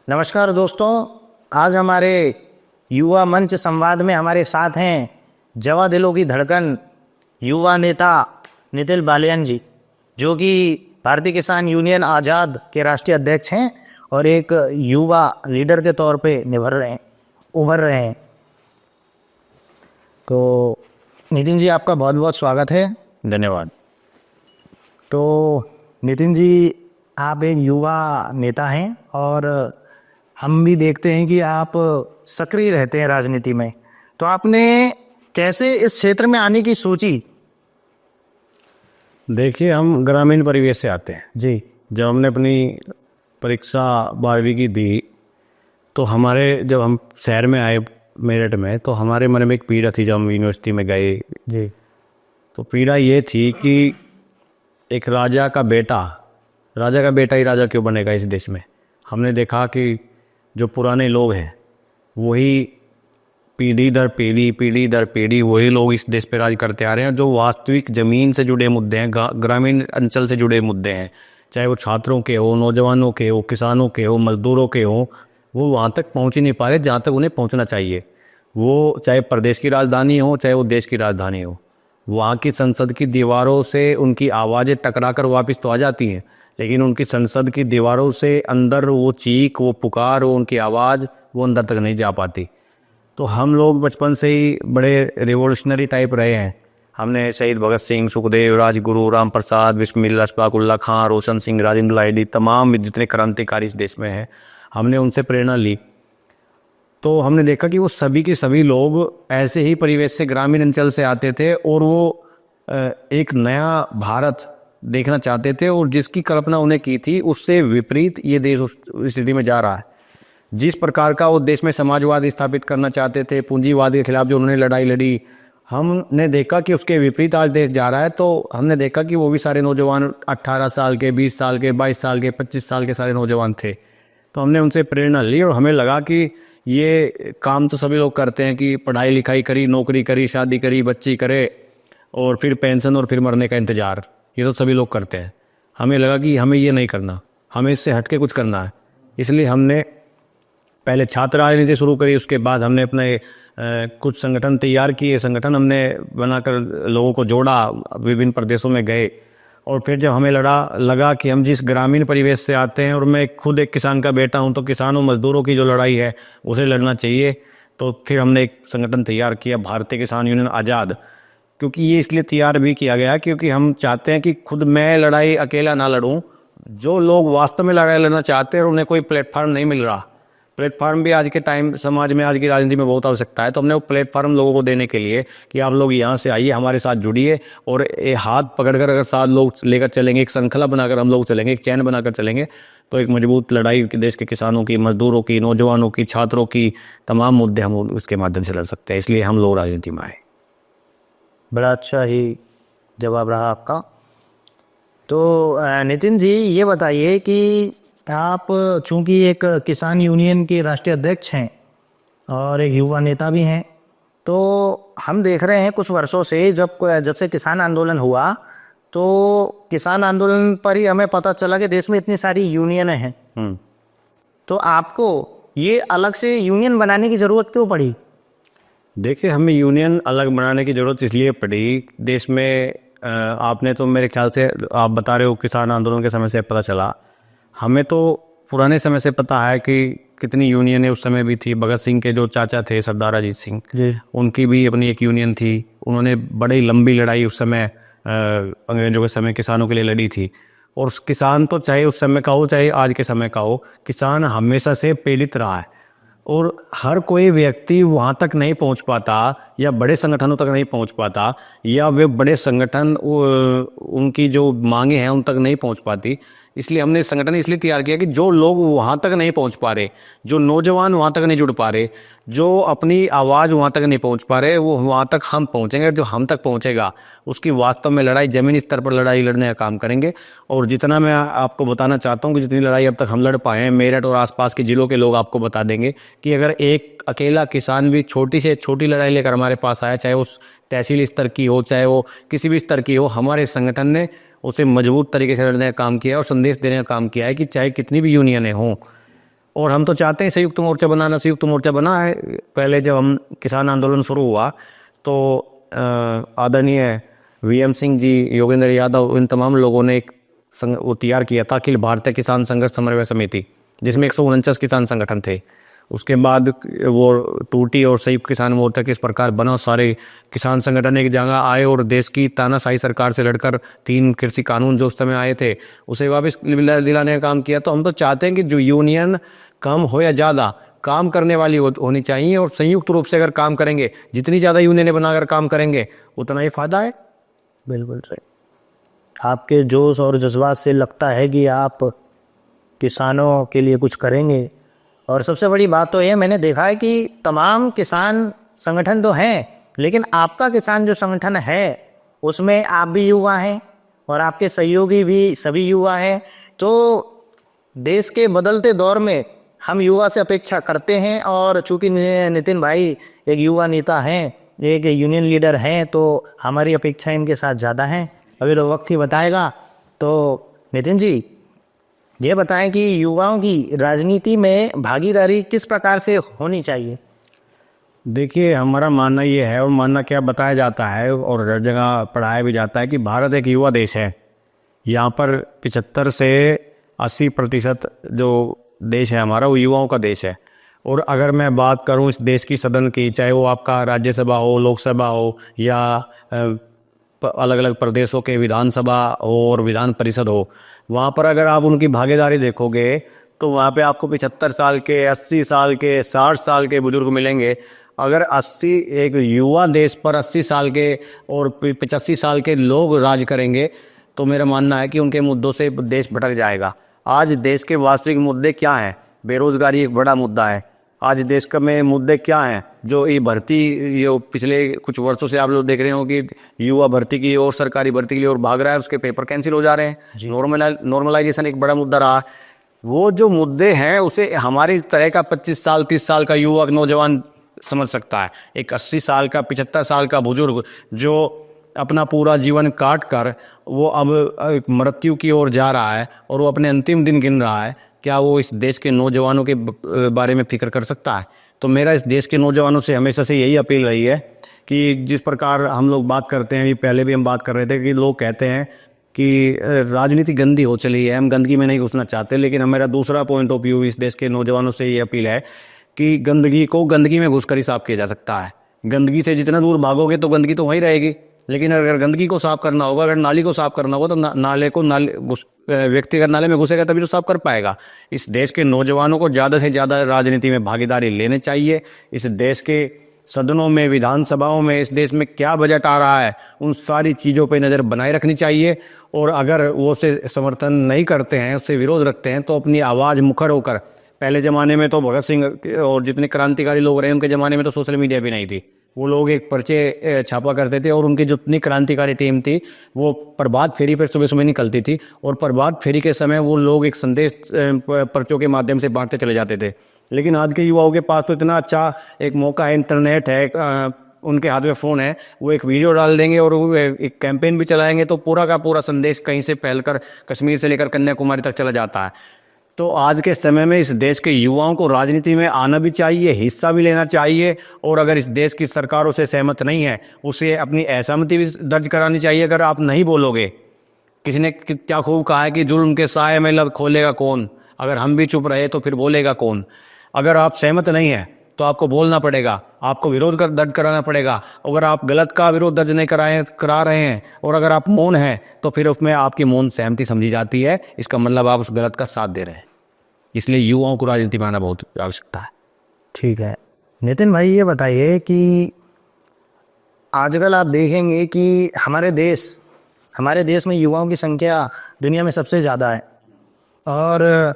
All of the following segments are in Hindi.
नमस्कार दोस्तों, आज हमारे युवा मंच संवाद में हमारे साथ हैं जवा दिलों की धड़कन युवा नेता नितिन बालियान जी, जो कि भारतीय किसान यूनियन आज़ाद के राष्ट्रीय अध्यक्ष हैं और एक युवा लीडर के तौर पे उभर रहे हैं। तो नितिन जी, आपका बहुत बहुत स्वागत है। धन्यवाद। तो नितिन जी, आप एक युवा नेता हैं और हम भी देखते हैं कि आप सक्रिय रहते हैं राजनीति में। तो आपने कैसे इस क्षेत्र में आने की सोची? देखिए, हम ग्रामीण परिवेश से आते हैं जी। जब हमने अपनी परीक्षा 12वीं की दी तो जब हम शहर में आए मेरठ में, तो हमारे मन में एक पीड़ा थी। जब हम यूनिवर्सिटी में गए जी। तो पीड़ा ये थी कि एक राजा का बेटा ही राजा क्यों बनेगा इस देश में। हमने देखा कि जो पुराने लोग हैं वही पीढ़ी दर पीढ़ी वही लोग इस देश पे राज करते आ रहे हैं। जो वास्तविक ज़मीन से जुड़े मुद्दे हैं, ग्रामीण अंचल से जुड़े मुद्दे हैं, चाहे वो छात्रों के हो, नौजवानों के हो, किसानों के हो, मजदूरों के हो, वो वहाँ तक पहुँच ही नहीं पा रहे जहाँ तक उन्हें पहुँचना चाहिए। वो चाहे प्रदेश की राजधानी हो, चाहे वो देश की राजधानी हो, वहाँ की संसद की दीवारों से उनकी आवाज़ें टकरा कर वापस तो आ जाती हैं, लेकिन उनकी संसद की दीवारों से अंदर वो चीख, वो पुकार, वो उनकी आवाज़ वो अंदर तक नहीं जा पाती। तो हम लोग बचपन से ही बड़े रिवोल्यूशनरी टाइप रहे हैं। हमने शहीद भगत सिंह, सुखदेव, राजगुरु, राम प्रसाद, बिस्मिल्लाह, अशफाकुल्लाह खां, रोशन सिंह, राजेंद्र लाहिड़ी, तमाम जितने क्रांतिकारी इस देश में हैं, हमने उनसे प्रेरणा ली। तो हमने देखा कि वो सभी के सभी लोग ऐसे ही परिवेश से, ग्रामीण अंचल से आते थे और वो एक नया भारत देखना चाहते थे, और जिसकी कल्पना उन्हें की थी उससे विपरीत ये देश उस स्थिति में जा रहा है। जिस प्रकार का वो देश में समाजवाद स्थापित करना चाहते थे, पूंजीवाद के खिलाफ जो उन्होंने लड़ाई लड़ी, हमने देखा कि उसके विपरीत आज देश जा रहा है। तो हमने देखा कि वो भी सारे नौजवान 18 साल के, 20 साल के, 22 साल के, 25 साल के सारे नौजवान थे। तो हमने उनसे प्रेरणा ली और हमें लगा कि ये काम तो सभी लोग करते हैं कि पढ़ाई लिखाई करी, नौकरी करी, शादी करी, बच्ची करे और फिर पेंशन और फिर मरने का इंतज़ार, ये तो सभी लोग करते हैं। हमें लगा कि हमें ये नहीं करना, हमें इससे हट के कुछ करना है। इसलिए हमने पहले छात्र राजनीति शुरू करी, उसके बाद हमने अपने कुछ संगठन तैयार किए, संगठन हमने बनाकर लोगों को जोड़ा, विभिन्न प्रदेशों में गए। और फिर जब हमें लगा कि हम जिस ग्रामीण परिवेश से आते हैं और मैं खुद एक किसान का बेटा हूं, तो किसानों मजदूरों की जो लड़ाई है उसे लड़ना चाहिए, तो फिर हमने एक संगठन तैयार किया, भारतीय किसान यूनियन आज़ाद। क्योंकि ये इसलिए तैयार भी किया गया क्योंकि हम चाहते हैं कि खुद मैं लड़ाई अकेला ना लड़ूं। जो लोग वास्तव में लड़ाई लड़ना चाहते हैं और उन्हें कोई प्लेटफार्म नहीं मिल रहा, प्लेटफार्म भी आज के टाइम समाज में, आज की राजनीति में बहुत आवश्यकता है। तो हमने वो प्लेटफार्म लोगों को देने के लिए कि आप लोग यहाँ से आइए, हमारे साथ जुड़िए, और ये हाथ पकड़कर अगर साथ लोग लेकर चलेंगे, एक श्रृंखला बनाकर हम लोग चलेंगे, एक चैन बनाकर चलेंगे, तो एक मजबूत लड़ाई देश के किसानों की, मजदूरों की, नौजवानों की, छात्रों की, तमाम मुद्दे हम उसके माध्यम से लड़ सकते हैं। इसलिए हम लोग राजनीति में आए। बड़ा अच्छा ही जवाब रहा आपका। तो नितिन जी, ये बताइए कि आप चूंकि एक किसान यूनियन के राष्ट्रीय अध्यक्ष हैं और एक युवा नेता भी हैं, तो हम देख रहे हैं कुछ वर्षों से जब से किसान आंदोलन हुआ, तो किसान आंदोलन पर ही हमें पता चला कि देश में इतनी सारी यूनियनें हैं। तो आपको ये अलग से यूनियन बनाने की ज़रूरत क्यों पड़ी? देखिए, हमें यूनियन अलग बनाने की ज़रूरत इसलिए पड़ी, देश में आपने तो मेरे ख्याल से आप बता रहे हो किसान आंदोलन के समय से पता चला, हमें तो पुराने समय से पता है कि कितनी यूनियनें उस समय भी थी। भगत सिंह के जो चाचा थे सरदार अजीत सिंह जी, उनकी भी अपनी एक यूनियन थी। उन्होंने बड़ी लंबी लड़ाई उस समय अंग्रेजों के समय किसानों के लिए लड़ी थी। और किसान तो चाहे उस समय का हो चाहे आज के समय का हो, किसान हमेशा से प्रेरित रहा है। और हर कोई व्यक्ति वहाँ तक नहीं पहुँच पाता या बड़े संगठनों तक नहीं पहुँच पाता, या वे बड़े संगठन उनकी जो मांगे हैं उन तक नहीं पहुँच पाती। इसलिए हमने संगठन इसलिए तैयार किया कि जो लोग वहाँ तक नहीं पहुँच पा रहे, जो नौजवान वहाँ तक नहीं जुड़ पा रहे, जो अपनी आवाज़ वहाँ तक नहीं पहुँच पा रहे, वो वहाँ तक हम पहुँचेंगे। जो हम तक पहुँचेगा उसकी वास्तव में लड़ाई, ज़मीनी स्तर पर लड़ाई लड़ने का काम करेंगे। और जितना मैं आपको बताना चाहता हूँ कि जितनी लड़ाई अब तक हम लड़ पाए हैं, मेरठ और आसपास के ज़िलों के लोग आपको बता देंगे कि अगर एक अकेला किसान भी छोटी से छोटी लड़ाई लेकर हमारे पास आया, चाहे उस तहसील स्तर की हो, चाहे वो किसी भी स्तर की हो, हमारे संगठन ने उसे मजबूत तरीके से लड़ने का काम किया है और संदेश देने का काम किया है कि चाहे कितनी भी यूनियनें हों और हम तो चाहते हैं संयुक्त मोर्चा बनाना, संयुक्त मोर्चा बना है। पहले जब हम किसान आंदोलन शुरू हुआ तो आदरणीय वीएम सिंह जी, योगेंद्र यादव, इन तमाम लोगों ने एक वो तैयार किया था अखिल भारतीय किसान संघर्ष समन्वय समिति, जिसमें 149 किसान संगठन थे। उसके बाद वो टूटी और संयुक्त किसान मोर्चा किस प्रकार बना, सारे किसान संगठन एक जगह आए और देश की तानाशाही सरकार से लड़कर 3 कृषि कानून जो उस समय आए थे उसे वापस दिलाने का काम किया। तो हम तो चाहते हैं कि जो यूनियन कम हो या ज़्यादा काम करने वाली होनी चाहिए, और संयुक्त रूप से अगर काम करेंगे, जितनी ज़्यादा यूनियनें बनाकर काम करेंगे उतना ही फायदा है। बिल्कुल सही। आपके जोश और जज्बात से लगता है कि आप किसानों के लिए कुछ करेंगे। और सबसे बड़ी बात तो ये मैंने देखा है कि तमाम किसान संगठन तो हैं, लेकिन आपका किसान जो संगठन है उसमें आप भी युवा हैं और आपके सहयोगी भी सभी युवा हैं। तो देश के बदलते दौर में हम युवा से अपेक्षा करते हैं, और चूंकि नितिन भाई एक युवा नेता हैं, एक यूनियन लीडर हैं, तो हमारी अपेक्षा इनके साथ ज़्यादा हैं। अभी तो वक्त ही बताएगा। तो नितिन जी, ये बताएं कि युवाओं की राजनीति में भागीदारी किस प्रकार से होनी चाहिए? देखिए, हमारा मानना ये है, और मानना क्या बताया जाता है और हर जगह पढ़ाया भी जाता है, कि भारत एक युवा देश है। यहाँ पर 75 से 80% जो देश है हमारा, वो युवाओं का देश है। और अगर मैं बात करूँ इस देश की सदन की, चाहे वो आपका राज्यसभा हो, लोकसभा हो, या अलग अलग प्रदेशों के विधानसभा और विधान परिषद हो, वहाँ पर अगर आप उनकी भागीदारी देखोगे तो वहाँ पे आपको 75 साल के, 80 साल के, 60 साल के बुजुर्ग मिलेंगे। अगर 80 एक युवा देश पर 80 साल के और 85 साल के लोग राज करेंगे तो मेरा मानना है कि उनके मुद्दों से देश भटक जाएगा। आज देश के वास्तविक मुद्दे क्या हैं? बेरोजगारी एक बड़ा मुद्दा है। आज देश का में मुद्दे क्या हैं? जो ये भर्ती, ये पिछले कुछ वर्षों से आप लोग देख रहे हो कि युवा भर्ती की और सरकारी भर्ती के लिए और भाग रहा है, उसके पेपर कैंसिल हो जा रहे हैं। नॉर्मलाइजेशन एक बड़ा मुद्दा रहा। वो जो मुद्दे हैं उसे हमारी तरह का 25 साल 30 साल का युवक नौजवान समझ सकता है। एक 80 साल का, 75 साल का बुजुर्ग जो अपना पूरा जीवन काट कर वो अब मृत्यु की ओर जा रहा है और वो अपने अंतिम दिन गिन रहा है, क्या वो इस देश के नौजवानों के बारे में फिक्र कर सकता है? तो मेरा इस देश के नौजवानों से हमेशा से यही अपील रही है कि जिस प्रकार हम लोग बात करते हैं, पहले भी हम बात कर रहे थे कि लोग कहते हैं कि राजनीति गंदी हो चली है, हम गंदगी में नहीं घुसना चाहते। लेकिन मेरा दूसरा पॉइंट ऑफ व्यू इस देश के नौजवानों से ये अपील है कि गंदगी को गंदगी में घुसकर ही साफ किया जा सकता है। गंदगी से जितना दूर भागोगे तो गंदगी तो वहीं रहेगी, लेकिन अगर गंदगी को साफ करना होगा, अगर नाली को साफ करना होगा तो व्यक्ति अगर नाले में घुसेगा तभी तो साफ कर पाएगा। इस देश के नौजवानों को ज़्यादा से ज़्यादा राजनीति में भागीदारी लेनी चाहिए। इस देश के सदनों में, विधानसभाओं में, इस देश में क्या बजट आ रहा है, उन सारी चीज़ों पर नज़र बनाए रखनी चाहिए। और अगर वो उसे समर्थन नहीं करते हैं, उससे विरोध रखते हैं, तो अपनी आवाज़ मुखर होकर, पहले ज़माने में तो भगत सिंह और जितने क्रांतिकारी लोग रहे उनके ज़माने में तो सोशल मीडिया भी नहीं थी। वो लोग एक पर्चे छापा करते थे और उनकी जितनी क्रांतिकारी टीम थी वो प्रभात फेरी पर सुबह सुबह निकलती थी, और प्रभात फेरी के समय वो लोग एक संदेश पर्चों के माध्यम से बांटते चले जाते थे। लेकिन आज के युवाओं के पास तो इतना अच्छा एक मौका है, इंटरनेट है, उनके हाथ में फ़ोन है, वो एक वीडियो डाल देंगे और वो एक कैंपेन भी चलाएंगे तो पूरा का पूरा संदेश कहीं से फैलकर कश्मीर से लेकर कन्याकुमारी तक चला जाता है। तो आज के समय में इस देश के युवाओं को राजनीति में आना भी चाहिए, हिस्सा भी लेना चाहिए, और अगर इस देश की सरकारों से सहमत नहीं है उसे अपनी असहमति भी दर्ज करानी चाहिए। अगर आप नहीं बोलोगे, किसी ने क्या खूब कहा है कि जुल्म के साए में लब खोलेगा कौन, अगर हम भी चुप रहे तो फिर बोलेगा कौन। अगर आप सहमत नहीं है तो आपको बोलना पड़ेगा, आपको विरोध दर्ज कराना पड़ेगा। अगर आप गलत का विरोध दर्ज नहीं करा रहे हैं और अगर आप मौन हैं तो फिर उसमें आपकी मौन सहमति समझी जाती है, इसका मतलब आप उस गलत का साथ दे रहे हैं। इसलिए युवाओं को राजनीति में आना बहुत आवश्यकता है। ठीक है नितिन भाई, ये बताइए कि आजकल आप देखेंगे कि हमारे देश में युवाओं की संख्या दुनिया में सबसे ज़्यादा है, और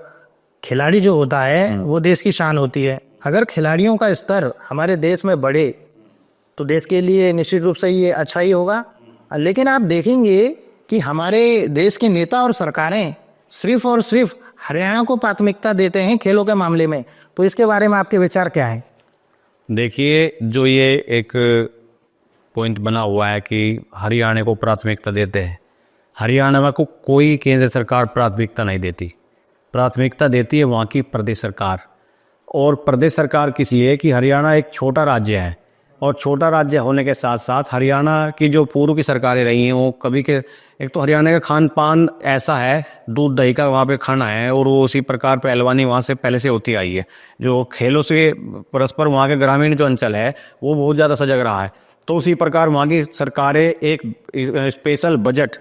खिलाड़ी जो होता है वो देश की शान होती है। अगर खिलाड़ियों का स्तर हमारे देश में बढ़े तो देश के लिए निश्चित रूप से ये अच्छा ही होगा। लेकिन आप देखेंगे कि हमारे देश के नेता और सरकारें सिर्फ और सिर्फ हरियाणा को प्राथमिकता देते हैं खेलों के मामले में, तो इसके बारे में आपके विचार क्या है? देखिए, जो ये एक पॉइंट बना हुआ है कि हरियाणा को प्राथमिकता देते हैं, हरियाणा को कोई केंद्र सरकार प्राथमिकता नहीं देती। प्राथमिकता देती है वहाँ की प्रदेश सरकार। और प्रदेश सरकार किस लिए कि हरियाणा एक छोटा राज्य है, और छोटा राज्य होने के साथ साथ हरियाणा की जो पूर्व की सरकारें रही हैं वो कभी के, एक तो हरियाणा का खान पान ऐसा है, दूध दही का वहाँ पे खाना है, और वो उसी प्रकार पहलवानी वहाँ से पहले से होती आई है। जो खेलों से परस्पर वहाँ के ग्रामीण जो अंचल है वो बहुत ज़्यादा सजग रहा है। तो उसी प्रकार वहाँ की सरकारें एक स्पेशल बजट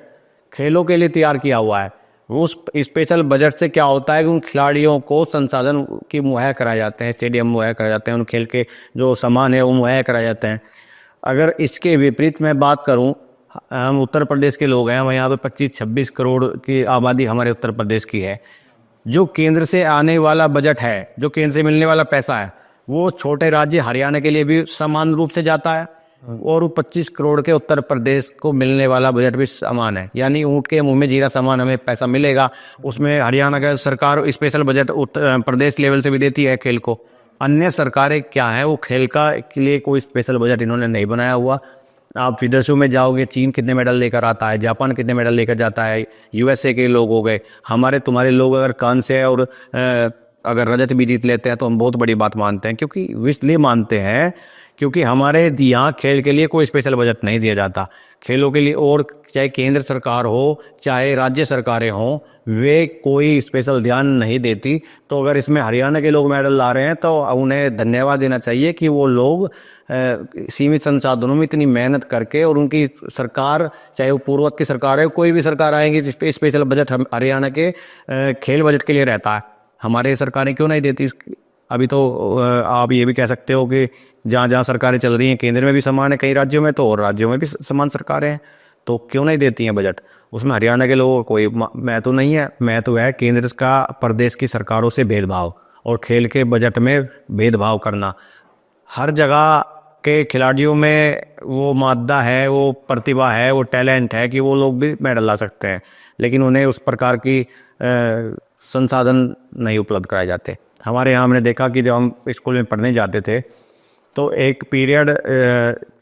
खेलों के लिए तैयार किया हुआ है। उस स्पेशल बजट से क्या होता है कि उन खिलाड़ियों को संसाधन की मुहैया कराए जाते हैं, स्टेडियम मुहैया कराए जाते हैं, उन खेल के जो सामान है वो मुहैया कराए जाते हैं। अगर इसके विपरीत मैं बात करूं, हम उत्तर प्रदेश के लोग हैं, हम यहाँ पे 25-26 करोड़ की आबादी हमारे उत्तर प्रदेश की है। जो केंद्र से आने वाला बजट है, जो केंद्र से मिलने वाला पैसा है, वो छोटे राज्य हरियाणा के लिए भी समान रूप से जाता है, और 25 करोड़ के उत्तर प्रदेश को मिलने वाला बजट भी समान है। यानी ऊँट के मुंह में जीरा समान हमें पैसा मिलेगा। उसमें हरियाणा का सरकार special budget Uttar Pradesh level से भी देती है खेल को। अन्य सरकारें क्या है, वो खेल का के लिए कोई स्पेशल बजट इन्होंने नहीं बनाया हुआ। आप विदेशों में जाओगे, चीन कितने मेडल लेकर आता है, जापान कितने मेडल लेकर जाता है, यूएसए के लोग हो गए, हमारे तुम्हारे लोग अगर कांस्य और अगर रजत भी जीत लेते हैं तो हम बहुत बड़ी बात मानते हैं। क्योंकि इसलिए मानते हैं क्योंकि हमारे यहाँ खेल के लिए कोई स्पेशल बजट नहीं दिया जाता खेलों के लिए, और चाहे केंद्र सरकार हो चाहे राज्य सरकारें हों, वे कोई स्पेशल ध्यान नहीं देती। तो अगर इसमें हरियाणा के लोग मेडल ला रहे हैं तो उन्हें धन्यवाद देना चाहिए कि वो लोग सीमित संसाधनों में इतनी मेहनत करके, और उनकी सरकार चाहे वो पूर्वत की सरकार है, कोई भी सरकार आएगी जिस पे स्पेशल बजट हरियाणा के खेल बजट के लिए रहता है। हमारे सरकारें क्यों नहीं देती? अभी तो आप ये भी कह सकते हो कि जहाँ जहाँ सरकारें चल रही हैं केंद्र में भी समान है, कई राज्यों में तो, और राज्यों में भी समान सरकारें हैं, तो क्यों नहीं देती हैं बजट? उसमें हरियाणा के लोगों को कोई महत्व नहीं है। महत्व है केंद्र का प्रदेश की सरकारों से भेदभाव, और खेल के बजट में भेदभाव करना। हर जगह के खिलाड़ियों में वो मादा है, वो प्रतिभा है, वो टैलेंट है कि वो लोग भी मेडल ला सकते हैं, लेकिन उन्हें उस प्रकार की संसाधन नहीं उपलब्ध कराए जाते। हमारे यहाँ हमने देखा कि जब हम स्कूल में पढ़ने जाते थे तो एक पीरियड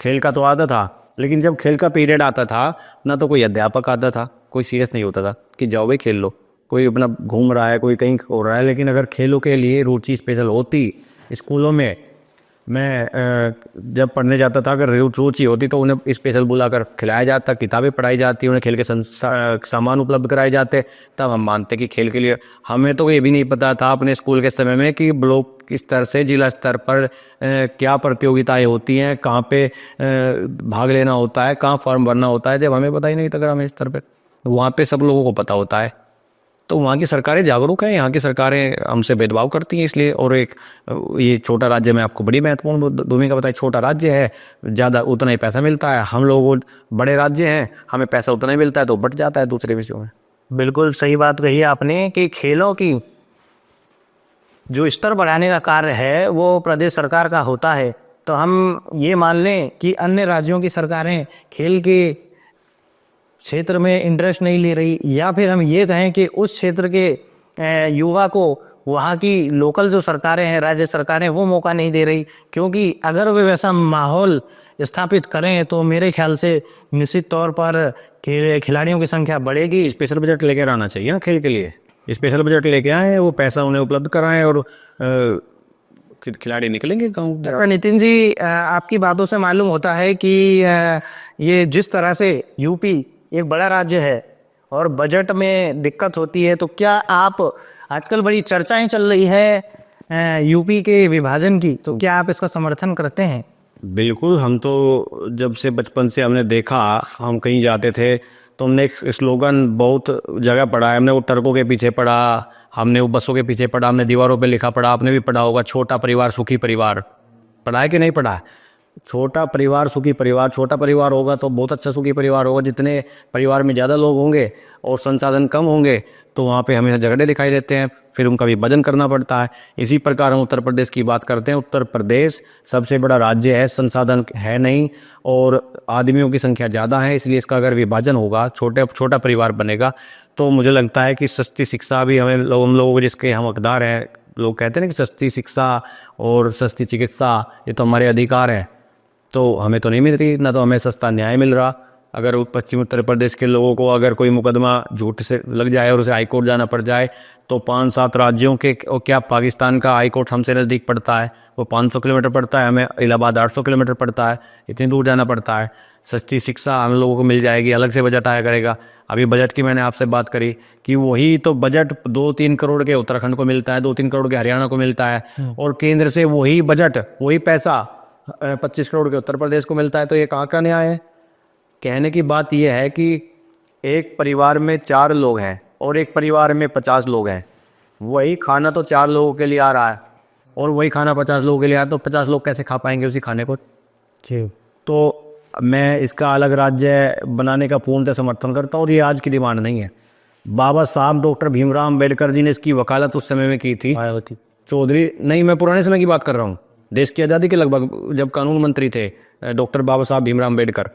खेल का तो आता था, लेकिन जब खेल का पीरियड आता था ना तो कोई अध्यापक आता था, कोई सीरियस नहीं होता था कि जाओ भाई खेल लो, कोई अपना घूम रहा है, कोई कहीं हो रहा है। लेकिन अगर खेलों के लिए रुचि स्पेशल होती स्कूलों में, मैं जब पढ़ने जाता था, अगर रुचि होती तो उन्हें स्पेशल बुलाकर खिलाया जाता, किताबें पढ़ाई जाती, उन्हें खेल के सामान उपलब्ध कराए जाते, तब हम मानते कि खेल के लिए। हमें तो ये भी नहीं पता था अपने स्कूल के समय में कि ब्लॉक स्तर से जिला स्तर पर क्या प्रतियोगिताएं होती हैं, कहाँ पे भाग लेना होता है, कहाँ फॉर्म भरना होता है। जब हमें पता ही नहीं था ग्रामीण स्तर पर, वहाँ पे सब लोगों को पता होता है। तो वहाँ की सरकारें जागरूक हैं, यहाँ की सरकारें हमसे भेदभाव करती हैं इसलिए। और एक ये छोटा राज्य में आपको बड़ी महत्वपूर्ण भूमिका बताई। छोटा राज्य है, ज़्यादा उतना ही पैसा मिलता है। हम लोग बड़े राज्य हैं, हमें पैसा उतना ही मिलता है तो बट जाता है दूसरे विषयों में। बिल्कुल सही बात कही आपने कि खेलों की जो स्तर बढ़ाने का कार्य है वो प्रदेश सरकार का होता है। तो हम ये मान लें कि अन्य राज्यों की सरकारें खेल के क्षेत्र में इंटरेस्ट नहीं ले रही, या फिर हम ये कहें कि उस क्षेत्र के युवा को वहाँ की लोकल जो सरकारें हैं, राज्य सरकारें, वो मौका नहीं दे रही। क्योंकि अगर वे वैसा माहौल स्थापित करें तो मेरे ख्याल से निश्चित तौर पर खिलाड़ियों की संख्या बढ़ेगी। स्पेशल बजट लेकर आना चाहिए ना खेल के लिए, स्पेशल बजट लेके आए, वो पैसा उन्हें उपलब्ध कराएं और खिलाड़ी निकलेंगे गाँव। नितिन जी, आपकी बातों से मालूम होता है कि ये जिस तरह से यूपी एक बड़ा राज्य है और बजट में दिक्कत होती है, तो क्या आप, आजकल बड़ी चर्चाएं चल रही है यूपी के विभाजन की, तो क्या आप इसका समर्थन करते हैं? बिल्कुल, हम तो जब से बचपन से हमने देखा, हम कहीं जाते थे तो हमने एक स्लोगन बहुत जगह पढ़ा है। हमने वो ट्रकों के पीछे पढ़ा, हमने वो बसों के पीछे पढ़ा, हमने दीवारों पे लिखा पढ़ा, आपने भी पढ़ा होगा, छोटा परिवार सुखी परिवार। पढ़ा है कि नहीं पढ़ा है? छोटा परिवार सुखी परिवार। छोटा परिवार होगा तो बहुत अच्छा सुखी परिवार होगा। जितने परिवार में ज़्यादा लोग होंगे और संसाधन कम होंगे तो वहाँ पे हमेशा झगड़े दिखाई देते हैं, फिर उनका विभाजन करना पड़ता है। इसी प्रकार हम उत्तर प्रदेश की बात करते हैं। उत्तर प्रदेश सबसे बड़ा राज्य है, संसाधन है नहीं और आदमियों की संख्या ज़्यादा है, इसलिए इसका अगर विभाजन होगा, छोटा परिवार बनेगा, तो मुझे लगता है कि सस्ती शिक्षा भी हम लोग जिसके हम हकदार हैं, लोग कहते हैं कि सस्ती शिक्षा और सस्ती चिकित्सा ये तो हमारे अधिकार हैं, तो हमें तो नहीं मिल रही, ना तो हमें सस्ता न्याय मिल रहा। अगर पश्चिम उत्तर प्रदेश के लोगों को अगर कोई मुकदमा झूठ से लग जाए और उसे हाई कोर्ट जाना पड़ जाए तो 5-7 राज्यों के, और क्या पाकिस्तान का हाई कोर्ट हमसे नज़दीक पड़ता है, वो 500 किलोमीटर पड़ता है, हमें इलाहाबाद 800 किलोमीटर पड़ता है, इतनी दूर जाना पड़ता है। सस्ती शिक्षा हम लोगों को मिल जाएगी, अलग से बजट आया करेगा। अभी बजट की मैंने आपसे बात करी कि वही तो बजट 2-3 करोड़ के उत्तराखंड को मिलता है, 2-3 करोड़ के हरियाणा को मिलता है, और केंद्र से वही बजट, वही पैसा 25 करोड़ के उत्तर प्रदेश को मिलता है। तो ये कहाँ का न्याय है? कहने की बात यह है कि एक परिवार में 4 लोग हैं और एक परिवार में 50 लोग हैं, वही खाना तो 4 लोगों के लिए आ रहा है और वही खाना 50 लोगों के लिए आ रहा है, तो 50 लोग कैसे खा पाएंगे उसी खाने को? जी। तो मैं इसका अलग राज्य बनाने का पूर्णतः समर्थन करता हूँ और ये आज की डिमांड नहीं है। बाबा साहब डॉक्टर भीमराव अम्बेडकर जी ने इसकी वकालत उस समय में की थी। चौधरी नहीं, मैं पुराने समय की बात कर रहा हूँ, देश की आज़ादी के लगभग, जब कानून मंत्री थे डॉक्टर बाबा साहब भीमराव अम्बेडकर।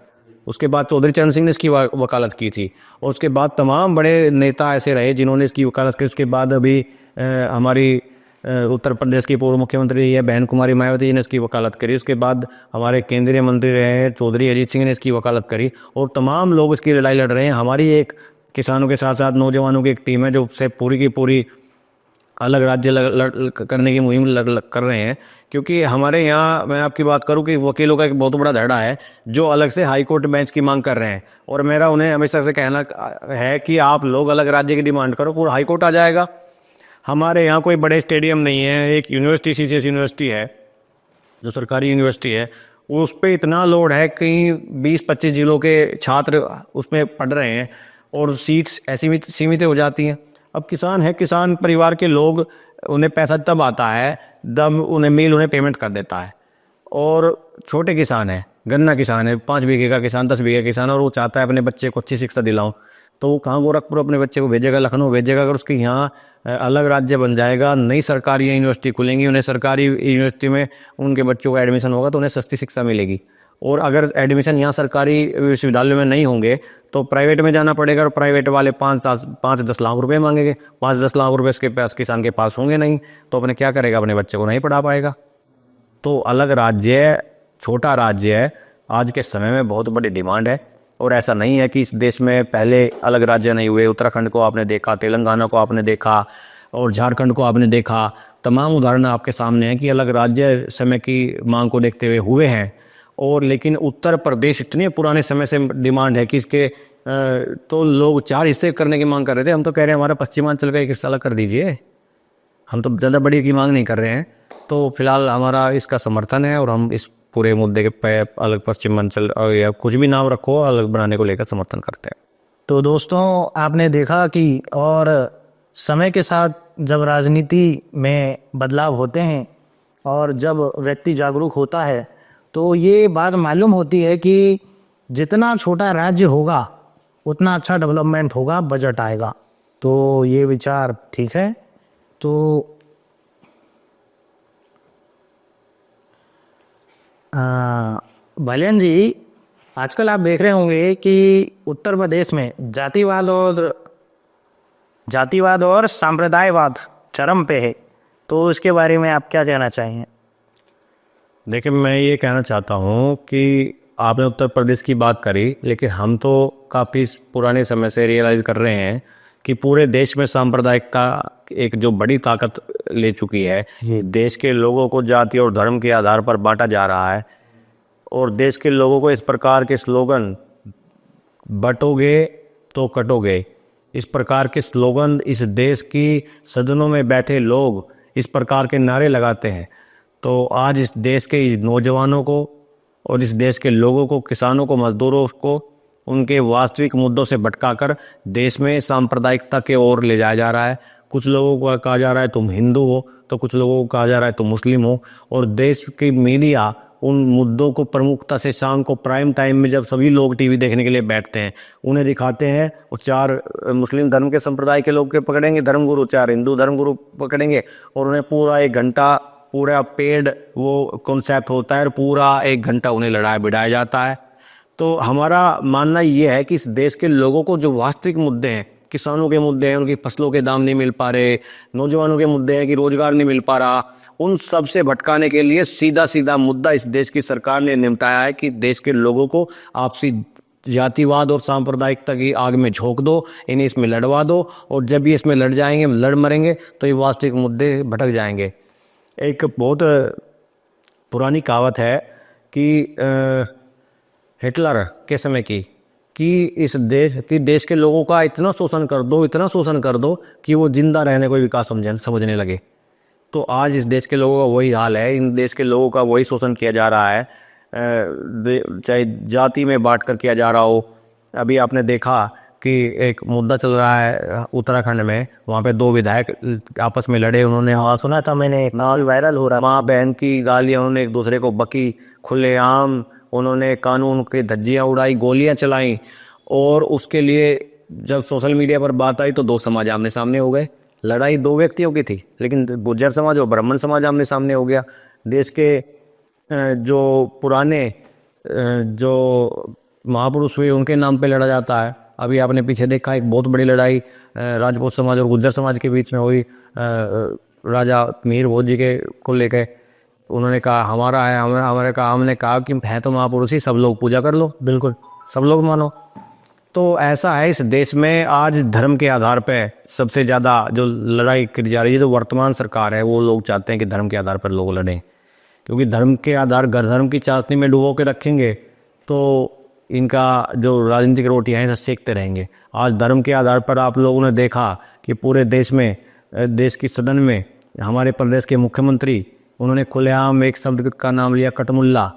उसके बाद चौधरी चरण सिंह ने इसकी वकालत की थी, और उसके बाद तमाम बड़े नेता ऐसे रहे जिन्होंने इसकी वकालत की। उसके बाद अभी हमारी उत्तर प्रदेश की पूर्व मुख्यमंत्री है बहन कुमारी मायावती जी ने इसकी वकालत करी। उसके बाद हमारे केंद्रीय मंत्री रहे चौधरी अजीत सिंह ने इसकी वकालत करी, और तमाम लोग इसकी लड़ाई लड़ रहे हैं। हमारी एक किसानों के साथ साथ नौजवानों की एक टीम है जो से पूरी की पूरी अलग राज्य करने की मुहिम कर रहे हैं। क्योंकि हमारे यहाँ, मैं आपकी बात करूं कि वकीलों का एक बहुत बड़ा धड़ा है जो अलग से हाई कोर्ट बेंच की मांग कर रहे हैं, और मेरा उन्हें हमेशा से कहना है कि आप लोग अलग राज्य की डिमांड करो, पूरा हाई कोर्ट आ जाएगा। हमारे यहाँ कोई बड़े स्टेडियम नहीं है, एक यूनिवर्सिटी सीसीएस यूनिवर्सिटी है जो सरकारी यूनिवर्सिटी है, उस पर इतना लोड है, कहीं 20-25 जिलों के छात्र उसमें पढ़ रहे हैं और सीट्स ऐसी सीमित हो जाती हैं। अब किसान है, किसान परिवार के लोग, उन्हें पैसा तब आता है जब उन्हें मिल उन्हें पेमेंट कर देता है, और छोटे किसान है, गन्ना किसान है, 5 बीघे का किसान, 10 बीघे किसान, और वो चाहता है अपने बच्चे को अच्छी शिक्षा दिलाऊं, तो वो कहाँ गोरखपुर अपने बच्चे को भेजेगा, लखनऊ भेजेगा? अगर उसके यहाँ अलग राज्य बन जाएगा, नई सरकारी यूनिवर्सिटी खुलेंगी, उन्हें सरकारी यूनिवर्सिटी में उनके बच्चों का एडमिशन होगा तो उन्हें सस्ती शिक्षा मिलेगी। और अगर एडमिशन यहाँ सरकारी विश्वविद्यालयों में नहीं होंगे तो प्राइवेट में जाना पड़ेगा, और प्राइवेट वाले 5-10 लाख रुपए मांगेंगे। 5-10 लाख रुपए उसके पास, किसान के पास होंगे नहीं, तो अपने क्या करेगा? अपने बच्चे को नहीं पढ़ा पाएगा। तो अलग राज्य, छोटा राज्य है, आज के समय में बहुत बड़ी डिमांड है। और ऐसा नहीं है कि इस देश में पहले अलग राज्य नहीं हुए। उत्तराखंड को आपने देखा, तेलंगाना को आपने देखा, और झारखंड को आपने देखा। तमाम उदाहरण आपके सामने हैं कि अलग राज्य समय की मांग को देखते हुए हुए हैं। और लेकिन उत्तर प्रदेश इतने पुराने समय से डिमांड है कि इसके तो लोग 4 हिस्से करने की मांग कर रहे थे। हम तो कह रहे हैं हमारा पश्चिमांचल का एक हिस्सा अलग कर दीजिए, हम तो ज़्यादा बड़ी की मांग नहीं कर रहे हैं। तो फिलहाल हमारा इसका समर्थन है, और हम इस पूरे मुद्दे के पे अलग पश्चिमांचल या कुछ भी नाम रखो, अलग बनाने को लेकर समर्थन करते हैं। तो दोस्तों, आपने देखा कि और समय के साथ जब राजनीति में बदलाव होते हैं और जब व्यक्ति जागरूक होता है तो ये बात मालूम होती है कि जितना छोटा राज्य होगा उतना अच्छा डेवलपमेंट होगा, बजट आएगा। तो ये विचार ठीक है। तो भलियन जी, आजकल आप देख रहे होंगे कि उत्तर प्रदेश में जातिवाद और सांप्रदायवाद चरम पे है। तो इसके बारे में आप क्या कहना चाहेंगे? देखिए, मैं ये कहना चाहता हूँ कि आपने उत्तर प्रदेश की बात करी, लेकिन हम तो काफ़ी पुराने समय से रियलाइज़ कर रहे हैं कि पूरे देश में सांप्रदायिकता एक जो बड़ी ताकत ले चुकी है। देश के लोगों को जाति और धर्म के आधार पर बांटा जा रहा है, और देश के लोगों को इस प्रकार के स्लोगन, बटोगे तो कटोगे, इस प्रकार के स्लोगन इस देश की सदनों में बैठे लोग इस प्रकार के नारे लगाते हैं। तो आज इस देश के नौजवानों को और इस देश के लोगों को, किसानों को, मजदूरों को उनके वास्तविक मुद्दों से भटकाकर देश में सांप्रदायिकता के ओर ले जाया जा रहा है। कुछ लोगों को कहा जा रहा है तुम हिंदू हो, तो कुछ लोगों को कहा जा रहा है तुम मुस्लिम हो। और देश की मीडिया उन मुद्दों को प्रमुखता से शाम को प्राइम टाइम में, जब सभी लोग टीवी देखने के लिए बैठते हैं, उन्हें दिखाते हैं। और 4 मुस्लिम धर्म के संप्रदाय के लोग के पकड़ेंगे धर्मगुरु, 4 हिंदू धर्मगुरु पकड़ेंगे, और उन्हें पूरा 1 घंटा, पूरा पेड वो कॉन्सेप्ट होता है, और पूरा 1 घंटा उन्हें लड़ाया बिड़ाया जाता है। तो हमारा मानना ये है कि इस देश के लोगों को जो वास्तविक मुद्दे हैं, किसानों के मुद्दे हैं, उनकी फसलों के दाम नहीं मिल पा रहे, नौजवानों के मुद्दे हैं कि रोजगार नहीं मिल पा रहा, उन सब से भटकाने के लिए सीधा सीधा मुद्दा इस देश की सरकार ने निपटाया है कि देश के लोगों को आपसी जातिवाद और सांप्रदायिकता की आग में झोंक दो, इन्हें इसमें लड़वा दो, और जब ये इसमें लड़ जाएंगे, लड़ मरेंगे, तो ये वास्तविक मुद्दे भटक जाएंगे। एक बहुत पुरानी कहावत है कि हिटलर के समय की, कि इस देश के लोगों का इतना शोषण कर दो कि वो जिंदा रहने को विकास समझने लगे। तो आज इस देश के लोगों का वही हाल है, इन देश के लोगों का वही शोषण किया जा रहा है, चाहे जाति में बांट कर किया जा रहा हो। अभी आपने देखा कि एक मुद्दा चल रहा है उत्तराखंड में, वहाँ पे 2 विधायक आपस में लड़े, उन्होंने, हाँ सुना था मैंने, वायरल हो रहा, माँ बहन की गालियाँ, उन्होंने एक दूसरे को बकी खुलेआम, उन्होंने कानून की धज्जियाँ उड़ाई, गोलियाँ चलाई, और उसके लिए जब सोशल मीडिया पर बात आई तो 2 समाज आमने सामने हो गए। लड़ाई 2 व्यक्तियों की थी, लेकिन गुर्जर समाज और ब्राह्मण समाज आमने सामने हो गया। देश के जो पुराने जो महापुरुष हुए उनके नाम पे लड़ा जाता है। अभी आपने पीछे देखा एक बहुत बड़ी लड़ाई राजपूत समाज और गुर्जर समाज के बीच में हुई, राजा मीर भोज जी के को लेकर। उन्होंने कहा हमारा है, हमने कहा कि है तो महापुरुष ही, सब लोग पूजा कर लो, बिल्कुल सब लोग मानो। तो ऐसा है इस देश में आज धर्म के आधार पे सबसे ज़्यादा जो लड़ाई की जा रही है। जो वर्तमान सरकार है वो लोग चाहते हैं कि धर्म के आधार पर लोग लड़ें, क्योंकि धर्म के आधार धर्म की चाशनी में डुबो के रखेंगे तो इनका जो राजनीतिक रोटियां हैं सेकते रहेंगे। आज धर्म के आधार पर आप लोगों ने देखा कि पूरे देश में, देश की सदन में हमारे प्रदेश के मुख्यमंत्री, उन्होंने खुलेआम एक शब्द का नाम लिया, कटमुल्ला,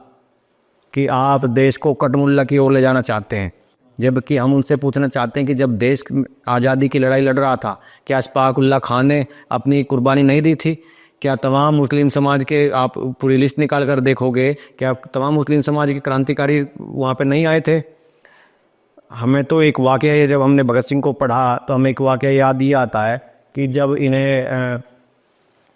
कि आप देश को कटमुल्ला की ओर ले जाना चाहते हैं। जबकि हम उनसे पूछना चाहते हैं कि जब देश आज़ादी की लड़ाई लड़ रहा था, क्या अशफाक उल्ला खान ने अपनी कुर्बानी नहीं दी थी? क्या तमाम मुस्लिम समाज के, आप पूरी लिस्ट निकाल कर देखोगे, क्या तमाम मुस्लिम समाज के क्रांतिकारी वहाँ पे नहीं आए थे? हमें तो एक वाक़या है, जब हमने भगत सिंह को पढ़ा तो हमें एक वाक़या याद ये आता है कि जब इन्हें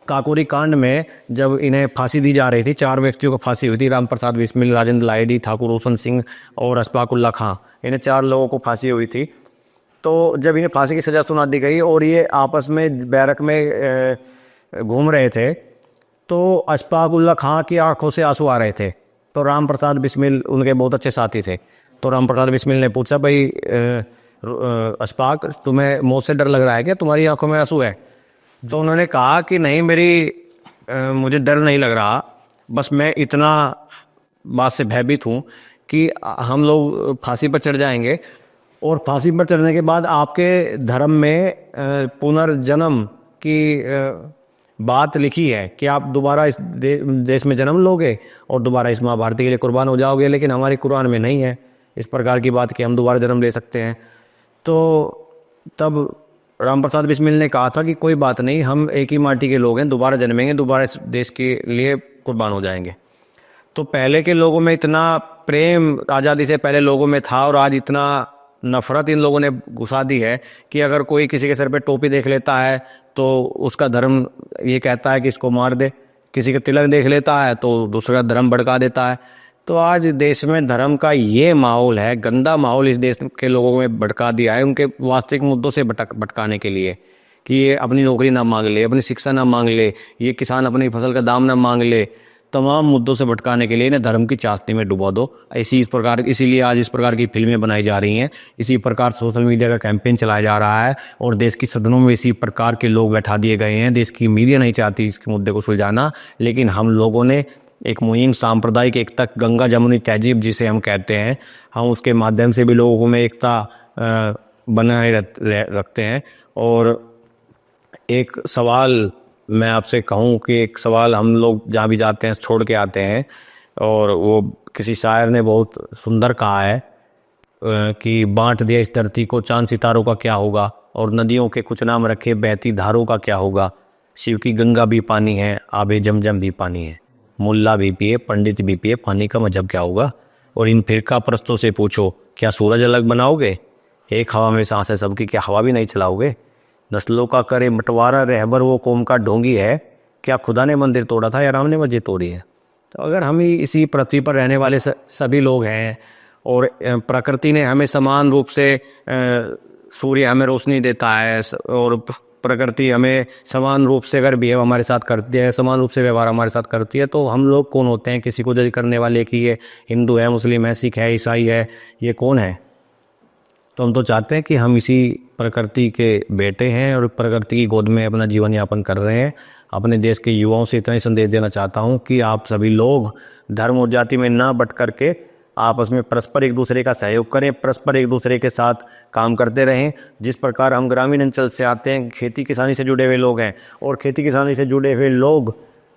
काकोरी कांड में जब इन्हें फांसी दी जा रही थी, 4 व्यक्तियों को फांसी हुई थी, राम प्रसाद बिस्मिल, राजेंद्र लाहिड़ी, ठाकुर रोशन सिंह और अशफाक उल्ला खां, इन्हें 4 लोगों को फांसी हुई थी। तो जब इन्हें फांसी की सज़ा सुना दी गई और ये आपस में बैरक में घूम रहे थे, तो अशफाक उल्ला खां की आंखों से आंसू आ रहे थे। तो राम प्रसाद बिस्मिल उनके बहुत अच्छे साथी थे। तो राम प्रसाद बिस्मिल ने पूछा, भाई अशफाक, तुम्हें मौत से डर लग रहा है क्या? तुम्हारी आंखों में आंसू है? तो उन्होंने कहा कि नहीं, मुझे डर नहीं लग रहा, बस मैं इतना बात से भयभीत हूँ कि हम लोग फांसी पर चढ़ जाएंगे और फांसी पर चढ़ने के बाद आपके धर्म में पुनर्जन्म की बात लिखी है कि आप दोबारा इस देश में जन्म लोगे और दोबारा इस माँ भारती के लिए कुर्बान हो जाओगे, लेकिन हमारी कुरान में नहीं है इस प्रकार की बात कि हम दोबारा जन्म ले सकते हैं। तो तब राम प्रसाद बिस्मिल ने कहा था कि कोई बात नहीं, हम एक ही माटी के लोग हैं, दोबारा जन्मेंगे, दोबारा इस देश के लिए कुर्बान हो जाएंगे। तो पहले के लोगों में इतना प्रेम आज़ादी से पहले लोगों में था और आज इतना नफ़रत इन लोगों ने घुसा दी है कि अगर कोई किसी के सर पे टोपी देख लेता है तो उसका धर्म ये कहता है कि इसको मार दे, किसी का तिलक देख लेता है तो दूसरा धर्म भड़का देता है। तो आज देश में धर्म का ये माहौल है, गंदा माहौल इस देश के लोगों में भड़का दिया है, उनके वास्तविक मुद्दों से भटकाने के लिए, कि ये अपनी नौकरी ना मांग ले, अपनी शिक्षा ना मांग ले, ये किसान अपनी फसल का दाम ना मांग ले, तमाम मुद्दों से भटकाने के लिए इन्हें धर्म की चाशनी में डुबा दो। इसीलिए आज इस प्रकार की फिल्में बनाई जा रही हैं, इसी प्रकार सोशल मीडिया का कैंपेन चलाया जा रहा है और देश की सदनों में इसी प्रकार के लोग बैठा दिए गए हैं। देश की मीडिया नहीं चाहती इस मुद्दे को सुलझाना, लेकिन हम लोगों ने एक मुहिम सांप्रदायिक एकता, गंगा जमुनी तहजीब जिसे हम कहते हैं, हम उसके माध्यम से भी लोगों में एकता बनाए रखते हैं। और एक सवाल मैं आपसे कहूँ कि एक सवाल हम लोग जहाँ भी जाते हैं छोड़ के आते हैं, और वो किसी शायर ने बहुत सुंदर कहा है कि बांट दिया इस धरती को, चांद सितारों का क्या होगा, और नदियों के कुछ नाम रखे बहती धारों का क्या होगा। शिव की गंगा भी पानी है, आबे जमजम भी पानी है, मुल्ला भी पिए पंडित भी पिए, पानी का मजहब क्या होगा। और इन फिरका परस्तों से पूछो, क्या सूरज अलग बनाओगे? एक हवा में सांस है सबकी, क्या हवा भी नहीं चलाओगे? नस्लों का करे बंटवारा, रहबर वो कौम का ढोंगी है, क्या खुदा ने मंदिर तोड़ा था या राम ने मस्जिद तोड़ी है? तो अगर हम ही इसी पृथ्वी पर रहने वाले सभी लोग हैं और प्रकृति ने हमें समान रूप से, सूर्य हमें रोशनी देता है और प्रकृति हमें समान रूप से अगर बिहेव हमारे साथ करती है, समान रूप से व्यवहार हमारे साथ करती है, तो हम लोग कौन होते हैं किसी को जज करने वाले कि ये हिंदू है, मुस्लिम है, सिख है, ईसाई है, ये कौन है। तो हम तो चाहते हैं कि हम इसी प्रकृति के बेटे हैं और प्रकृति की गोद में अपना जीवन यापन कर रहे हैं। अपने देश के युवाओं से इतना ही संदेश देना चाहता हूँ कि आप सभी लोग धर्म और जाति में ना बट करके आपस में परस्पर एक दूसरे का सहयोग करें, परस्पर एक दूसरे के साथ काम करते रहें। जिस प्रकार हम ग्रामीण अंचल से आते हैं, खेती किसानी से जुड़े हुए लोग हैं, और खेती किसानी से जुड़े हुए लोग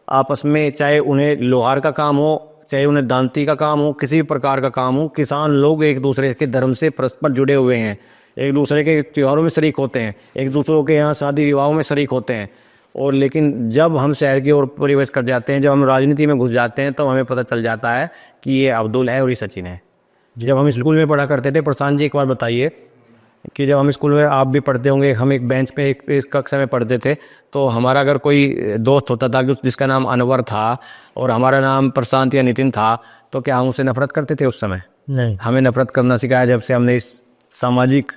आपस में, चाहे उन्हें लोहार का काम हो, चाहे उन्हें दांती का काम हो, किसी भी प्रकार का काम हो, किसान लोग एक दूसरे के धर्म से परस्पर जुड़े हुए हैं, एक दूसरे के त्योहारों में शरीक होते हैं, एक दूसरों के यहाँ शादी विवाहों में शरीक होते हैं। और लेकिन जब हम शहर की ओर प्रवेश कर जाते हैं, जब हम राजनीति में घुस जाते हैं, तो हमें पता चल जाता है कि ये अब्दुल है और ये सचिन है। जब हम स्कूल में पढ़ा करते थे, प्रशांत जी एक बार बताइए कि जब हम स्कूल में, आप भी पढ़ते होंगे, हम एक बेंच पे एक कक्षा में पढ़ते थे, तो हमारा अगर कोई दोस्त होता था जिसका नाम अनवर था और हमारा नाम प्रशांत या नितिन था, तो क्या हम उससे नफरत करते थे उस समय? नहीं। हमें नफरत करना सिखाया जब से हमने इस सामाजिक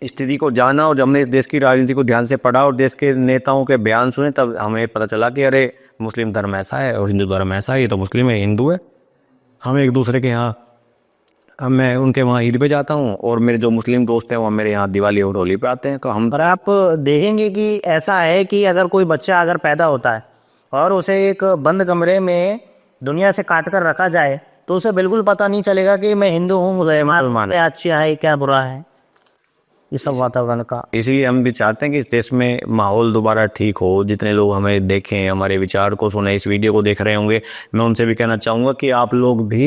स्थिति को जाना और जब हमने इस देश की राजनीति को ध्यान से पढ़ा और देश के नेताओं के बयान सुने, तब हमें पता चला कि अरे मुस्लिम धर्म ऐसा है और हिंदू धर्म ऐसा है, ये तो मुस्लिम है, हिंदू है। हम एक दूसरे के यहाँ, अब मैं उनके वहाँ ईद पे जाता हूँ और मेरे जो मुस्लिम दोस्त हैं वो मेरे यहाँ दिवाली और होली पे आते हैं। तो हम, पर आप देखेंगे कि ऐसा है कि अगर कोई बच्चा अगर पैदा होता है और उसे एक बंद कमरे में दुनिया से काट कर रखा जाए, तो उसे बिल्कुल पता नहीं चलेगा कि मैं हिंदू हूँ, मुसलमान, क्या अच्छा है क्या बुरा है, इस सब वातावरण का। इसीलिए हम भी चाहते हैं कि इस देश में माहौल दोबारा ठीक हो। जितने लोग हमें देखें, हमारे विचार को सुने, इस वीडियो को देख रहे होंगे, मैं उनसे भी कहना चाहूँगा कि आप लोग भी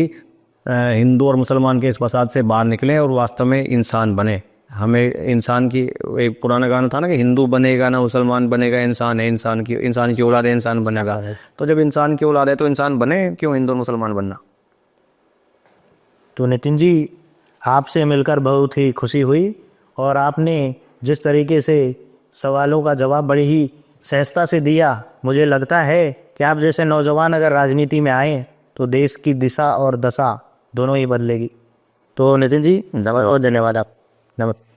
हिंदू और मुसलमान के इस फसाद से बाहर निकलें और वास्तव में इंसान बने। हमें इंसान की, एक पुराना गाना था ना कि हिंदू बनेगा ना मुसलमान बनेगा, इंसान है, इंसान की औलाद है, इंसान बनेगा। तो जब इंसान की औलाद है तो इंसान बने, क्यों हिंदू और मुसलमान बनना। तो नितिन जी, आपसे मिलकर बहुत ही खुशी हुई और आपने जिस तरीके से सवालों का जवाब बड़ी ही सहजता से दिया, मुझे लगता है कि आप जैसे नौजवान अगर राजनीति में आए तो देश की दिशा और दशा दोनों ही बदलेगी। तो नितिन जी, और धन्यवाद आप। नमस्ते।